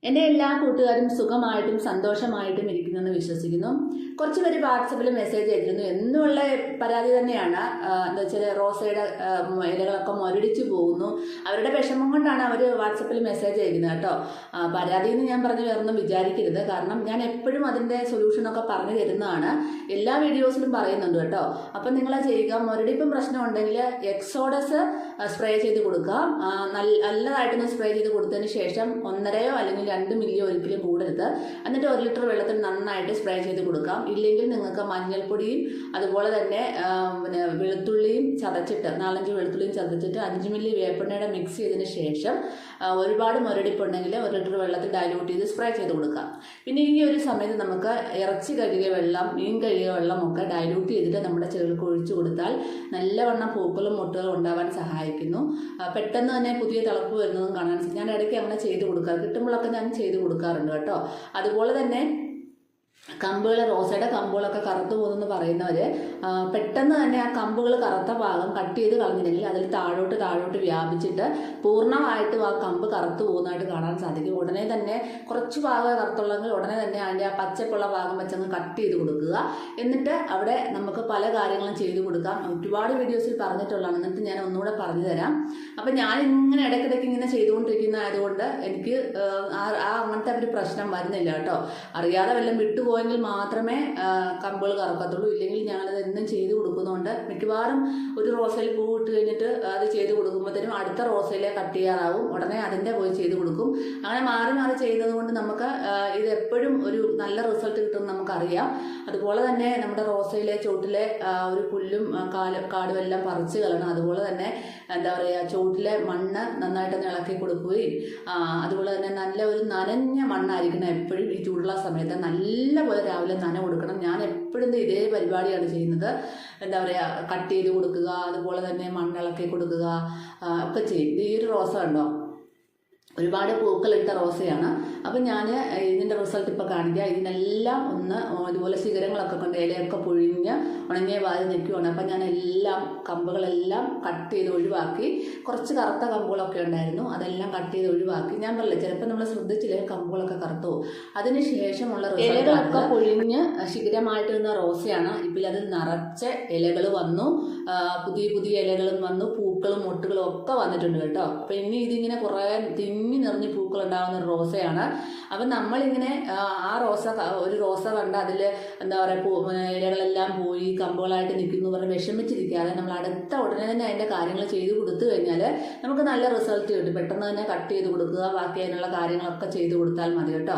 എൻ്റെ എല്ലാ കൂട്ടുകാരും സുഖമായിട്ടും സന്തോഷമായിട്ടും ഇരിക്കുന്നെന്ന് വിശ്വസിക്കുന്നു. കുറച്ച് പേര് വാട്സപ്പിൽ മെസ്സേജ് അയച്ചിരുന്നു. എന്നുള്ള പരാതി തന്നെയാണ്. എന്താ വെച്ചാൽ റോസയുടെ ഇലകളൊക്കെ മുരടിച്ചു പോകുന്നു. അവരുടെ വിഷമം കൊണ്ടാണ് അവർ വാട്സപ്പിൽ മെസ്സേജ് അയക്കുന്നത് കേട്ടോ. പരാതി എന്ന് ഞാൻ പറഞ്ഞ് വേറൊന്നും വിചാരിക്കരുത്. കാരണം ഞാൻ എപ്പോഴും അതിൻ്റെ സൊല്യൂഷനൊക്കെ പറഞ്ഞു തരുന്നതാണ്. എല്ലാ വീഡിയോസിലും പറയുന്നുണ്ട് കേട്ടോ. അപ്പം നിങ്ങളത് ചെയ്യുക. മുരടിപ്പും പ്രശ്നം ഉണ്ടെങ്കിൽ എക്സോഡസ് സ്പ്രേ ചെയ്ത് കൊടുക്കുക. നല്ലതായിട്ടൊന്ന് സ്പ്രേ ചെയ്ത് കൊടുത്തതിന് ശേഷം 1.5 അല്ലെങ്കിൽ 2 മില്ലി ഒരിക്കലും കൂടരുത്. എന്നിട്ട് 1 ലിറ്റർ വെള്ളത്തിൽ നന്നായിട്ട് സ്പ്രേ ചെയ്ത് കൊടുക്കാം. ഇല്ലെങ്കിൽ നിങ്ങൾക്ക് മഞ്ഞൾപ്പൊടിയും അതുപോലെ തന്നെ വെളുത്തുള്ളിയും ചതച്ചിട്ട് 4-5 വെളുത്തുള്ളിയും ചതച്ചിട്ട് 5 മില്ലി വേപ്പെണ്ണയുടെ മിക്സ് ചെയ്തതിന് ശേഷം ഒരുപാട് മുരടിപ്പുണ്ടെങ്കിൽ 1 ലിറ്റർ വെള്ളത്തിൽ ഡൈല്യൂട്ട് ചെയ്ത് സ്പ്രേ ചെയ്ത് കൊടുക്കാം. പിന്നെ ഈ ഒരു സമയത്ത് നമുക്ക് ഇറച്ചി കഴുകിയ വെള്ളം, മീൻ കഴുകിയ വെള്ളമൊക്കെ ഡൈല്യൂട്ട് ചെയ്തിട്ട് നമ്മുടെ ചെടികൾക്ക് ഒഴിച്ചു കൊടുത്താൽ നല്ലവണ്ണം പൂക്കളും മുട്ടുകളും ഉണ്ടാവാൻ സഹായിക്കുന്നു. പെട്ടെന്ന് തന്നെ പുതിയ തിളപ്പ് വരുന്നതും കാണാൻ ഞാൻ ഇടയ്ക്ക് അങ്ങനെ ചെയ്ത് കൊടുക്കാറ്. കിട്ടുമ്പോഴൊക്കെ ഞാൻ ചെയ്ത് കൊടുക്കാറുണ്ട് കേട്ടോ. അതുപോലെ തന്നെ കമ്പുകൾ, റോസയുടെ കമ്പുകളൊക്കെ കറുത്തു പോകുന്നെന്ന് പറയുന്നവർ പെട്ടെന്ന് തന്നെ ആ കമ്പുകൾ കറുത്ത ഭാഗം കട്ട് ചെയ്ത് കളഞ്ഞില്ലെങ്കിൽ അതിൽ താഴോട്ട് വ്യാപിച്ചിട്ട് പൂർണ്ണമായിട്ടും ആ കമ്പ് കറുത്തു പോകുന്നതായിട്ട് കാണാൻ സാധിക്കും. ഉടനെ തന്നെ കുറച്ച് ഭാഗം കറുത്തുള്ളെങ്കിൽ ഉടനെ തന്നെ അതിൻ്റെ ആ പച്ചപ്പുള്ള ഭാഗം വെച്ചങ്ങ് കട്ട് ചെയ്ത് കൊടുക്കുക. എന്നിട്ട് അവിടെ നമുക്ക് പല കാര്യങ്ങളും ചെയ്തു കൊടുക്കാം. ഒരുപാട് വീഡിയോസിൽ പറഞ്ഞിട്ടുള്ളതാണ്. എന്നിട്ട് ഞാൻ ഒന്നുകൂടെ പറഞ്ഞു തരാം. അപ്പം ഞാൻ ഇങ്ങനെ ഇടയ്ക്കിടയ്ക്ക് ഇങ്ങനെ ചെയ്തുകൊണ്ടിരിക്കുന്നതായതുകൊണ്ട് എനിക്ക് അങ്ങനത്തെ ഒരു പ്രശ്നം വരുന്നില്ല കേട്ടോ. അറിയാതെ വല്ലതും വിട്ടുപോയെങ്കിൽ മാത്രമേ കമ്പുകൾ കറക്കത്തുള്ളൂ. ഇല്ലെങ്കിൽ ഞാനത് എന്നും ചെയ്ത് കൊടുക്കുന്നതുകൊണ്ട് മിക്കവാറും ഒരു റോസയിൽ പൂ ഇട്ട് കഴിഞ്ഞിട്ട് അത് ചെയ്ത് കൊടുക്കുമ്പോഴത്തേനും അടുത്ത റോസയിലെ കട്ട് ചെയ്യാറാവും. ഉടനെ അതിൻ്റെ പോയി ചെയ്ത് കൊടുക്കും. അങ്ങനെ മാറി മാറി ചെയ്യുന്നത് കൊണ്ട് നമുക്ക് ഇത് എപ്പോഴും ഒരു നല്ല റിസൾട്ട് കിട്ടുമെന്ന് നമുക്കറിയാം. അതുപോലെ തന്നെ നമ്മുടെ റോസയിലെ ചോട്ടിലെ ഒരു പുല്ലും കാടും എല്ലാം പറിച്ച് കളയണം. അതുപോലെ തന്നെ എന്താ പറയുക, ചോട്ടിലെ മണ്ണ് നന്നായിട്ടൊന്ന് ഇളക്കി കൊടുക്കുകയും അതുപോലെ തന്നെ നല്ല ഒരു നനഞ്ഞ മണ്ണായിരിക്കണം എപ്പോഴും. ഈ ചൂടുള്ള സമയത്ത് നല്ലപോലെ രാവിലെ നന കൊടുക്കണം. ഞാൻ എപ്പോഴും ഇതേ പരിപാടിയാണ് ചെയ്യുന്നത്. എന്താ പറയുക, കട്ട് ചെയ്ത് കൊടുക്കുക, അതുപോലെ തന്നെ മണ്ണിളക്കി കൊടുക്കുക ഒക്കെ ചെയ്യും. ഈ ഒരു റോസ ഉണ്ടോ, ഒരുപാട് പൂക്കളിട്ട റോസയാണ്. അപ്പം ഞാൻ ഇതിൻ്റെ റിസൾട്ട് ഇപ്പോൾ കാണിക്കാം. ഇതിനെല്ലാം ഒന്ന് ഇതുപോലെ ശിഖരങ്ങളൊക്കെ കൊണ്ട് ഇലയൊക്കെ പൊഴിഞ്ഞ് ഉണങ്ങിയ വാതി നിൽക്കുകയാണ്. അപ്പം ഞാൻ എല്ലാം കമ്പുകളെല്ലാം കട്ട് ചെയ്ത് ഒഴിവാക്കി. കുറച്ച് കറുത്ത കമ്പുകളൊക്കെ ഉണ്ടായിരുന്നു, അതെല്ലാം കട്ട് ചെയ്ത് ഒഴിവാക്കി. ഞാൻ പറഞ്ഞില്ല, ചിലപ്പോൾ നമ്മൾ ശ്രദ്ധിച്ചില്ലെങ്കിൽ കമ്പുകളൊക്കെ കറുത്തു പോകും. അതിന് ശേഷമുള്ള ഇലകളൊക്കെ പൊഴിഞ്ഞ് ശിഖരമായിട്ട് നിന്ന റോസയാണ്. ഇപ്പോൾ അതിൽ നിറച്ച് ഇലകൾ വന്നു, പുതിയ ഇലകളും വന്നു, പൂക്കളും മൊട്ടുകളും ഒക്കെ വന്നിട്ടുണ്ട് കേട്ടോ. അപ്പം ഇനി ഇതിങ്ങനെ കുറേ നിറഞ്ഞ് പൂക്കൾ ഉണ്ടാകുന്ന ഒരു റോസയാണ്. അപ്പം നമ്മളിങ്ങനെ ഒരു റോസ കണ്ട അതിൽ എന്താ പറയുക, ഇലകളെല്ലാം പോയി കമ്പുകളായിട്ട് നിൽക്കുന്നു പറഞ്ഞ് വിഷമിച്ചിരിക്കാതെ നമ്മൾ അടുത്ത ഉടനെ തന്നെ അതിൻ്റെ കാര്യങ്ങൾ ചെയ്ത് കൊടുത്തു കഴിഞ്ഞാൽ നമുക്ക് നല്ല റിസൾട്ട് കിട്ടും. പെട്ടെന്ന് തന്നെ കട്ട് ചെയ്ത് കൊടുക്കുക, ബാക്കി അതിനുള്ള കാര്യങ്ങളൊക്കെ ചെയ്ത് കൊടുത്താൽ മതി കേട്ടോ.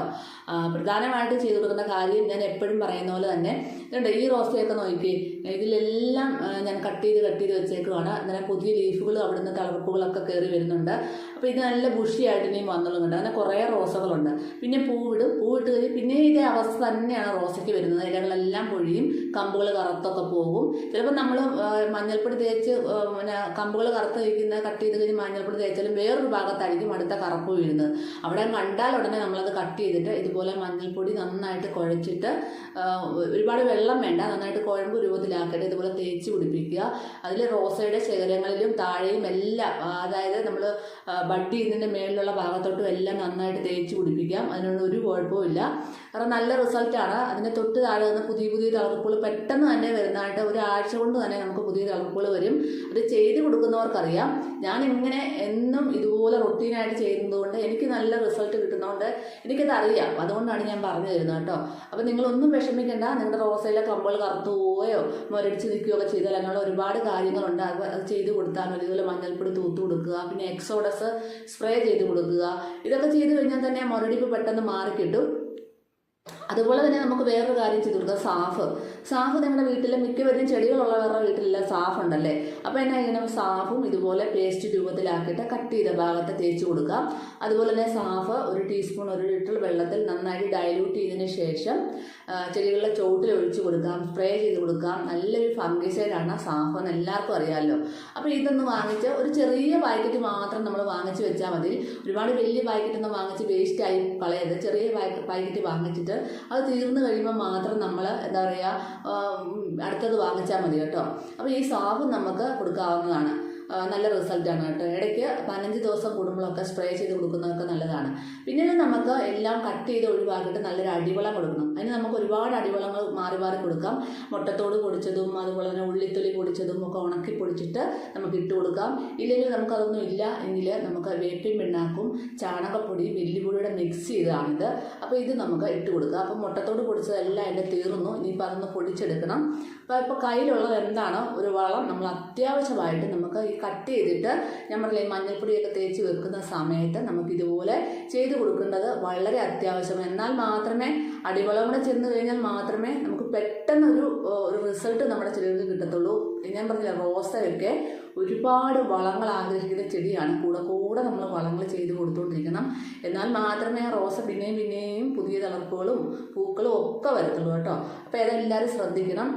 പ്രധാനമായിട്ടും ചെയ്ത് കൊടുക്കുന്ന കാര്യം ഞാൻ എപ്പോഴും പറയുന്ന പോലെ തന്നെ ഇതുണ്ട്. ഈ റോസയൊക്കെ നോക്കി, ഇതിലെല്ലാം ഞാൻ കട്ട് ചെയ്ത് വെച്ചേക്കുവാണ്. അന്നേരം പുതിയ ലീഫുകൾ അവിടുന്ന് തളർപ്പുകളൊക്കെ കയറി വരുന്നുണ്ട്. അപ്പോൾ ഇത് നല്ല ബുഷിയായിട്ട് ഇനിയും വന്നുള്ളുന്നുണ്ട്. അങ്ങനെ കുറേ റോസകളുണ്ട്. പിന്നെ പൂവിട്ട് കഴിഞ്ഞ് പിന്നെ ഇതേ അവസ്ഥ തന്നെയാണ് റോസയ്ക്ക് വരുന്നത്. ഇലകളെല്ലാം പൊഴിയും, കമ്പുകൾ കറുത്തൊക്കെ പോകും. ചിലപ്പോൾ നമ്മൾ മഞ്ഞൾപ്പൊടി തേച്ച് കമ്പുകൾ കറുത്ത് വയ്ക്കുന്ന കട്ട് ചെയ്ത് കഴിഞ്ഞ് മഞ്ഞൾപ്പൊടി തേച്ചാലും വേറൊരു ഭാഗത്തായിരിക്കും അടുത്ത കറുപ്പ് വീഴുന്നത്. അവിടെ കണ്ടാൽ ഉടനെ നമ്മളത് കട്ട് ചെയ്തിട്ട് ഇതുപോലെ മഞ്ഞൾപ്പൊടി നന്നായിട്ട് കുഴച്ചിട്ട്, ഒരുപാട് വെള്ളം വേണ്ട, നന്നായിട്ട് കുഴമ്പ് രൂപത്തിലാക്കിയിട്ട് ഇതുപോലെ തേച്ച് പിടിപ്പിക്കുക. അതിൽ റോസയുടെ ശിഖരങ്ങളിലും താഴെയും എല്ലാം, അതായത് നമ്മൾ ബഡ് ചെയ്യുന്നതിൻ്റെ മേളിലുള്ള ഭാഗത്തോട്ടും എല്ലാം നന്നായിട്ട് തേച്ച് പിടിപ്പിക്കാം. അതിനൊന്നും ഒരു കുഴപ്പമില്ല. കാരണം നല്ല റിസൾട്ടാണ്. അതിൻ്റെ തൊട്ട് താഴെ നിന്ന് പുതിയ തളർപ്പുകൾ പെട്ടെന്ന് തന്നെ വരുന്നതായിട്ട് ഒരാഴ്ച കൊണ്ട് തന്നെ നമുക്ക് പുതിയ തളർപ്പുകൾ വരും. അത് ചെയ്ത് കൊടുക്കുന്നവർക്കറിയാം. ഞാൻ ഇങ്ങനെ എന്നും ഇതുപോലെ റൊട്ടീനായിട്ട് ചെയ്യുന്നതുകൊണ്ട് എനിക്ക് നല്ല റിസൾട്ട് കിട്ടുന്നതുകൊണ്ട് എനിക്കത് അറിയാം. അതുകൊണ്ടാണ് ഞാൻ പറഞ്ഞു തരുന്നത് കേട്ടോ. അപ്പോൾ നിങ്ങളൊന്നും വിഷമിക്കേണ്ട. നിങ്ങളുടെ റോസയിലെ കമ്പുകൾ കറുത്തു പോവുകയോ മുരടിച്ച് നിൽക്കുകയൊക്കെ ചെയ്താൽ അങ്ങനെയുള്ള ഒരുപാട് കാര്യങ്ങളുണ്ട്. അത് ചെയ്ത് കൊടുത്താൽ മതി. ഇതുപോലെ മഞ്ഞൾപ്പൊടി തൂത്ത് കൊടുക്കുക, പിന്നെ എക്സോഡസ് സ്പ്രേ ചെയ്ത് കൊടുക്കുക. ഇതൊക്കെ ചെയ്ത് കഴിഞ്ഞാൽ തന്നെ മുരടിപ്പ് പെട്ടെന്ന് മാറിക്കിട്ടും. അതുപോലെ തന്നെ നമുക്ക് വേറൊരു കാര്യം ചെയ്ത് കൊടുക്കുക, സാഫ് നിങ്ങളുടെ വീട്ടിൽ മിക്കവരും ചെടികളുള്ളവരുടെ വീട്ടിലെല്ലാം സാഫ് ഉണ്ടല്ലേ. അപ്പോൾ എന്നാ ഇങ്ങനെ സാഫും ഇതുപോലെ പേസ്റ്റ് രൂപത്തിലാക്കിയിട്ട് കട്ട് ചെയ്ത ഭാഗത്ത് തേച്ച് കൊടുക്കാം. അതുപോലെ തന്നെ സാഫ് 1 ടീസ്പൂൺ 1 ലിറ്റർ വെള്ളത്തിൽ നന്നായിട്ട് ഡൈല്യൂട്ട് ചെയ്തതിന് ശേഷം ചെടികളുടെ ചോട്ടിൽ ഒഴിച്ച് കൊടുക്കാം, സ്പ്രേ ചെയ്ത് കൊടുക്കാം. നല്ലൊരു ഫംഗിസൈഡാണ് സാഫ് എന്ന് എല്ലാവർക്കും അറിയാമല്ലോ. അപ്പോൾ ഇതൊന്ന് വാങ്ങിച്ച് ഒരു ചെറിയ പാക്കറ്റ് മാത്രം നമ്മൾ വാങ്ങിച്ച് വെച്ചാൽ മതി. ഒരുപാട് വലിയ പാക്കറ്റൊന്നും വാങ്ങിച്ച് വേസ്റ്റായി കളയരുത്. ചെറിയ പാക്കറ്റ് വാങ്ങിച്ചിട്ട് അത് തീർന്നു കഴിയുമ്പോൾ മാത്രം നമ്മൾ എന്താ പറയുക അടുത്തത് വാങ്ങിച്ചാൽ മതി കേട്ടോ. അപ്പോൾ ഈ സാബ് നമുക്ക് കൊടുക്കാവുന്നതാണ്. നല്ല റിസൾട്ടാണ് കേട്ടോ. ഇടയ്ക്ക് 15 ദിവസം കൂടുമ്പോഴൊക്കെ സ്പ്രേ ചെയ്ത് കൊടുക്കുന്നതൊക്കെ നല്ലതാണ്. പിന്നീട് നമുക്ക് എല്ലാം കട്ട് ചെയ്ത് ഒഴിവാക്കിയിട്ട് നല്ലൊരു അടിവളം കൊടുക്കണം. അതിന് നമുക്ക് ഒരുപാട് അടിവളങ്ങൾ മാറി മാറി കൊടുക്കാം. മുട്ടത്തോട് പൊടിച്ചതും അതുപോലെ തന്നെ ഉള്ളിത്തൊലി പൊടിച്ചതും ഒക്കെ ഉണക്കി പൊടിച്ചിട്ട് നമുക്ക് ഇട്ട് കൊടുക്കാം. ഇല്ലെങ്കിൽ നമുക്കതൊന്നും ഇല്ല എങ്കിൽ നമുക്ക് വേപ്പിൻ പിണ്ണാക്കും ചാണകപ്പൊടി വെല്ലുപൊടിയുടെ മിക്സ് ചെയ്തതാണിത്. അപ്പോൾ ഇത് നമുക്ക് ഇട്ട് കൊടുക്കുക. അപ്പോൾ മുട്ടത്തോട് പൊടിച്ചതെല്ലാം അതിൻ്റെ തീർന്നു. ഇനിയിപ്പോൾ അതൊന്ന് പൊടിച്ചെടുക്കണം. ഇപ്പോൾ കയ്യിലുള്ളത് എന്താണോ ഒരു വളം നമ്മൾ അത്യാവശ്യമായിട്ട് നമുക്ക് ഈ കട്ട് ചെയ്തിട്ട് നമ്മളെ മഞ്ഞൾപ്പൊടിയൊക്കെ തേച്ച് വെക്കുന്ന സമയത്ത് നമുക്ക് ഇതുപോലെ ചെയ്ത് കൊടുക്കേണ്ടത് വളരെ അത്യാവശ്യം. എന്നാൽ മാത്രമേ അടിവളം കൂടെ ചെന്ന് കഴിഞ്ഞാൽ മാത്രമേ നമുക്ക് പെട്ടെന്നൊരു റിസൾട്ട് നമ്മുടെ ചെടികൾക്ക് കിട്ടത്തുള്ളൂ. ഞാൻ പറഞ്ഞില്ല, റോസയൊക്കെ ഒരുപാട് വളങ്ങൾ ആഗ്രഹിക്കുന്ന ചെടിയാണ്. കൂടെ നമ്മൾ വളങ്ങൾ ചെയ്ത് കൊടുത്തുകൊണ്ടിരിക്കണം. എന്നാൽ മാത്രമേ റോസ പിന്നെയും പുതിയ തളർപ്പുകളും പൂക്കളും ഒക്കെ വരത്തുള്ളൂ കേട്ടോ. അപ്പോൾ അതെല്ലാവരും ശ്രദ്ധിക്കണം.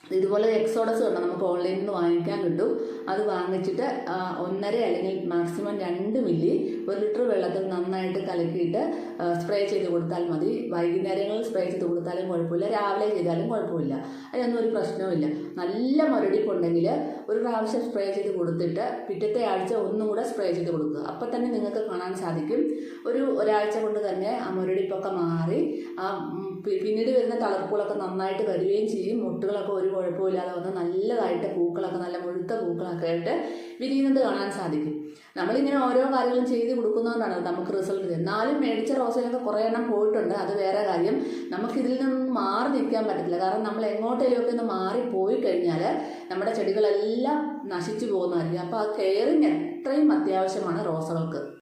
ഇതുപോലെ എക്സോഡസ് കണ്ടോ, നമുക്ക് ഓൺലൈനിൽ നിന്ന് വാങ്ങിക്കാൻ കിട്ടും. അത് വാങ്ങിച്ചിട്ട് 1.5 അല്ലെങ്കിൽ മാക്സിമം 2 മില്ലി 1 ലിറ്റർ വെള്ളത്തിൽ നന്നായിട്ട് കലക്കിയിട്ട് സ്പ്രേ ചെയ്ത് കൊടുത്താൽ മതി. വൈകുന്നേരങ്ങളിൽ സ്പ്രേ ചെയ്ത് കൊടുത്താലും കുഴപ്പമില്ല, രാവിലെ ചെയ്താലും കുഴപ്പമില്ല. അതിനൊന്നും ഒരു പ്രശ്നവുമില്ല. നല്ല മുരടിപ്പുണ്ടെങ്കിൽ ഒരു പ്രാവശ്യം സ്പ്രേ ചെയ്ത് കൊടുത്തിട്ട് പിറ്റത്തെ ആഴ്ച ഒന്നും കൂടെ സ്പ്രേ ചെയ്ത് കൊടുക്കുക. അപ്പം തന്നെ നിങ്ങൾക്ക് കാണാൻ സാധിക്കും ഒരാഴ്ച കൊണ്ട് തന്നെ ആ മുരടിപ്പൊക്കെ മാറി പിന്നീട് വരുന്ന തളർപ്പുകളൊക്കെ നന്നായിട്ട് വരികയും ചെയ്യും. മുട്ടുകളൊക്കെ ഒരു കുഴപ്പമില്ലാതെ വന്ന് നല്ലതായിട്ട് പൂക്കളൊക്കെ നല്ല മുഴുത്ത പൂക്കളൊക്കെ ആയിട്ട് വിരിയുന്നത് കാണാൻ സാധിക്കും. നമ്മളിങ്ങനെ ഓരോ കാര്യങ്ങളും ചെയ്ത് കൊടുക്കുന്നതുകൊണ്ടാണ് നമുക്ക് റിസൾട്ട്. എന്നാലും മേടിച്ച റോസയിലൊക്കെ കുറേ എണ്ണം പോയിട്ടുണ്ട്, അത് വേറെ കാര്യം. നമുക്കിതിൽ നിന്നും മാറി നിൽക്കാൻ പറ്റത്തില്ല. കാരണം നമ്മൾ എങ്ങോട്ടേലുമൊക്കെ ഒന്ന് മാറിപ്പോയി കഴിഞ്ഞാൽ നമ്മുടെ ചെടികളെല്ലാം നശിച്ചു പോകുന്നതായിരിക്കും. അപ്പോൾ ആ കെയറിങ് എത്രയും അത്യാവശ്യമാണ് റോസകൾക്ക്.